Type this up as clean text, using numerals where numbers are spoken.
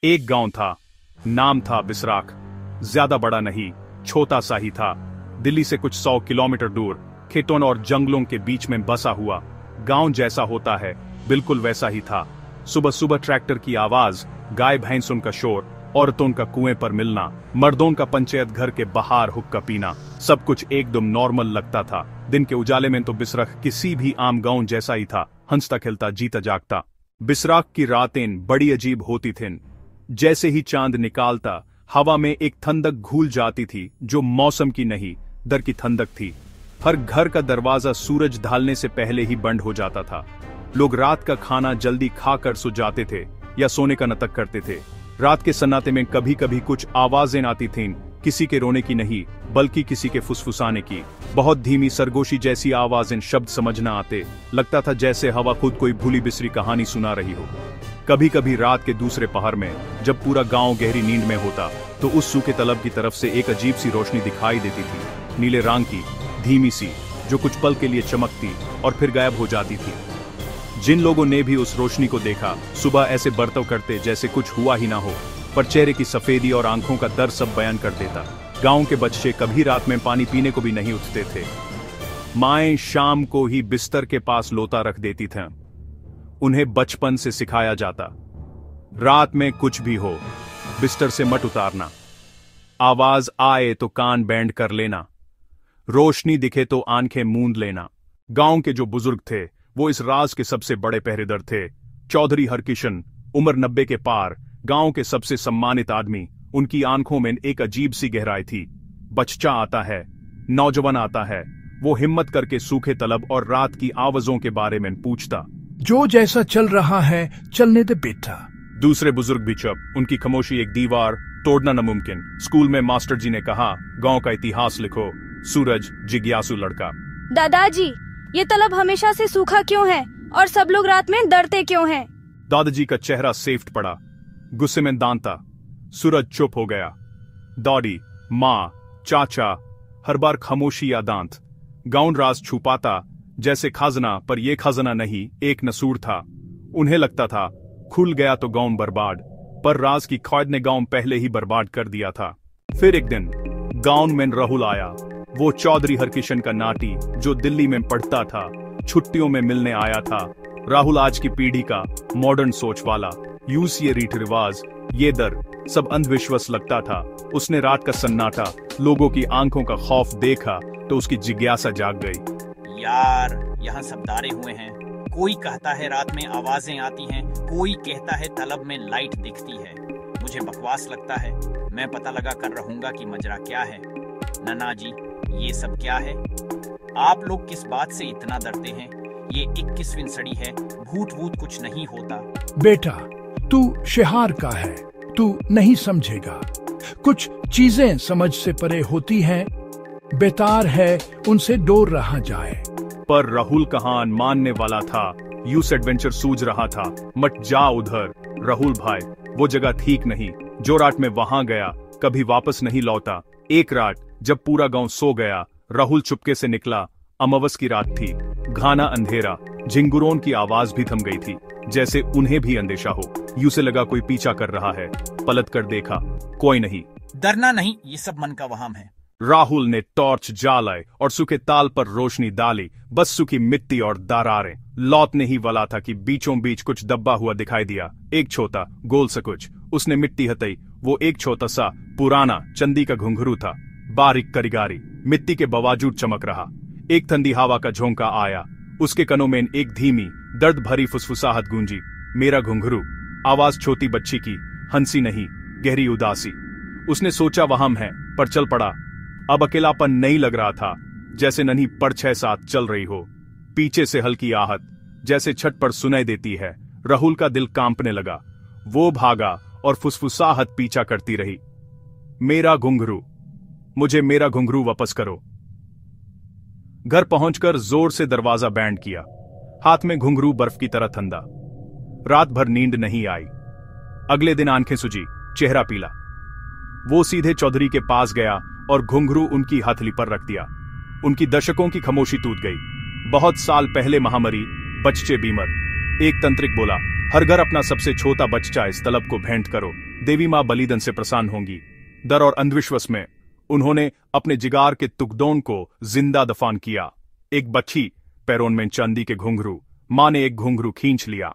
एक गांव था, नाम था बिसराख। ज्यादा बड़ा नहीं, छोटा सा ही था। दिल्ली से कुछ 100 किलोमीटर दूर, खेतों और जंगलों के बीच में बसा हुआ। गांव जैसा होता है बिल्कुल वैसा ही था। सुबह सुबह ट्रैक्टर की आवाज, गाय भैंसों का शोर, औरतों का कुएं पर मिलना, मर्दों का पंचायत घर के बाहर हुक्का पीना, सब कुछ एकदम नॉर्मल लगता था। दिन के उजाले में तो बिसराख किसी भी आम गांव जैसा ही था, हंसता खेलता जीता जागता। बिसराख की रातें बड़ी अजीब होती थीं। जैसे ही चांद निकालता, हवा में एक ठंडक घुल जाती थी जो मौसम की नहीं, डर की ठंडक थी। हर घर का दरवाजा सूरज ढलने से पहले ही बंद हो जाता था। लोग रात का खाना जल्दी खाकर सो जाते थे या सोने का नाटक करते थे। रात के सन्नाटे में कभी कभी कुछ आवाजें आती थीं, किसी के रोने की नहीं बल्कि किसी के फुसफुसाने की। बहुत धीमी सरगोशी जैसी आवाजें, शब्द समझ न आते, लगता था जैसे हवा खुद कोई भूली बिसरी कहानी सुना रही हो। कभी कभी रात के दूसरे पहर में जब पूरा गांव गहरी नींद में होता तो उस सूखे तलब की तरफ से एक अजीब सी रोशनी दिखाई देती थी, नीले रंग की, धीमी सी, जो कुछ पल के लिए चमकती और फिर गायब हो जाती थी। जिन लोगों ने भी उस रोशनी को देखा, सुबह ऐसे बर्ताव करते जैसे कुछ हुआ ही ना हो, पर चेहरे की सफेदी और आंखों का दर्द सब बयान कर देता। गांव के बच्चे कभी रात में पानी पीने को भी नहीं उठते थे। माएं शाम को ही बिस्तर के पास लोटा रख देती थीं। उन्हें बचपन से सिखाया जाता, रात में कुछ भी हो बिस्तर से मत उतारना, आवाज आए तो कान बैंड कर लेना, रोशनी दिखे तो आंखें मूंद लेना। गांव के जो बुजुर्ग थे वो इस राज के सबसे बड़े पहरेदार थे। चौधरी हरकिशन, उम्र 90 के पार, गांव के सबसे सम्मानित आदमी। उनकी आंखों में एक अजीब सी गहराई थी। बच्चा आता है, नौजवान आता है, वो हिम्मत करके सूखे तलब और रात की आवाजों के बारे में पूछता। जो जैसा चल रहा है चलने दे बेटा। दूसरे बुजुर्ग भी चुप, उनकी खामोशी एक दीवार तोड़ना नामुमकिन। स्कूल में मास्टर जी ने कहा, गांव का इतिहास लिखो। सूरज जिज्ञासु लड़का। दादाजी, ये तलब हमेशा से सूखा क्यों है और सब लोग रात में डरते क्यों हैं? दादाजी का चेहरा सेफ्ट पड़ा, गुस्से में दांता। सूरज चुप हो गया। दादी, माँ, चाचा, हर बार खामोशी या दांत। गांव राज छुपाता जैसे खजाना, पर यह खजाना नहीं, एक नसूर था। उन्हें लगता था खुल गया तो गांव बर्बाद, पर राज की खौद ने गांव पहले ही बर्बाद कर दिया था। फिर एक दिन गांव में राहुल आया, वो चौधरी हरकिशन का नाती जो दिल्ली में पढ़ता था, छुट्टियों में मिलने आया था। राहुल आज की पीढ़ी का मॉडर्न सोच वाला, ये रीति रिवाज, ये डर, सब अंधविश्वास लगता था। उसने रात का सन्नाटा, लोगों की आंखों का खौफ देखा तो उसकी जिज्ञासा जाग गई। यार, यहाँ सब डारे हुए हैं। कोई कहता है रात में आवाजें आती हैं, कोई कहता है तलब में लाइट दिखती है। मुझे बकवास लगता है, मैं पता लगा कर रहूंगा कि मजरा क्या है। नन्ना जी, ये सब क्या है? आप लोग किस बात से इतना डरते हैं? ये 21वीं सदी है, भूत वूत कुछ नहीं होता। बेटा, तू शहर का है, तू नहीं समझेगा। कुछ चीजें समझ से परे होती हैं, बेतार है उनसे दूर रहा जाए। पर राहुल कहां मानने वाला था। यूस एडवेंचर सूझ रहा था। मत जा उधर राहुल भाई, वो जगह ठीक नहीं। जो रात में वहां गया कभी वापस नहीं लौटा। एक रात जब पूरा गांव सो गया, राहुल चुपके से निकला। अमावस की रात थी, घना अंधेरा, झिंगुरों की आवाज भी थम गई थी, जैसे उन्हें भी अंदेशा हो। यूं से लगा कोई पीछा कर रहा है। पलट कर देखा, कोई नहीं। डरना नहीं, ये सब मन का वहम है। राहुल ने टॉर्च जलाए और सूखे ताल पर रोशनी डाली। बस सूखी मिट्टी और दरारें। लौटने ही वाला था कि बीचों बीच कुछ दबा हुआ दिखाई दिया, एक छोटा गोल सा कुछ। उसने मिट्टी हटाई। वो एक छोटा सा पुराना चांदी का घुंघरू था, बारीक करीगारी, मिट्टी के बावजूद चमक रहा। एक ठंडी हवा का झोंका आया, उसके कनों में एक धीमी दर्द भरी फुसफुसाहट गूंजी। मेरा घुंघरू। आवाज छोटी बच्ची की, हंसी नहीं, गहरी उदासी। उसने सोचा वहम है, पर चल पड़ा। अब अकेलापन नहीं लग रहा था, जैसे नन्ही परछाई साथ चल रही हो। पीछे से हल्की आहट, जैसे छत पर सुनाई देती है। राहुल का दिल कांपने लगा। वो भागा और फुसफुसाहट पीछा करती रही। मेरा घुंघरू, मुझे मेरा घुंघरू वापस करो। घर पहुंचकर जोर से दरवाजा बैंड किया। हाथ में घुंघरू बर्फ की तरह ठंडा। रात भर नींद नहीं आई। अगले दिन आंखें सूजी, चेहरा पीला। वो सीधे चौधरी के पास गया और घुंघरू उनकी हथेली पर रख दिया। उनकी दशकों की खामोशी टूट गई। बहुत साल पहले महामारी, बच्चे बीमार। एक तंत्रिक बोला, हर घर अपना सबसे छोटा बच्चा इस तलब को भेंट करो, देवी माँ बलिदान से प्रसन्न होंगी। डर और अंधविश्वास में उन्होंने अपने जिगार के टुकड़ों को जिंदा दफन किया। एक बच्ची पैरों में चांदी के घुंघरू, माँ ने एक घुंघरू खींच लिया।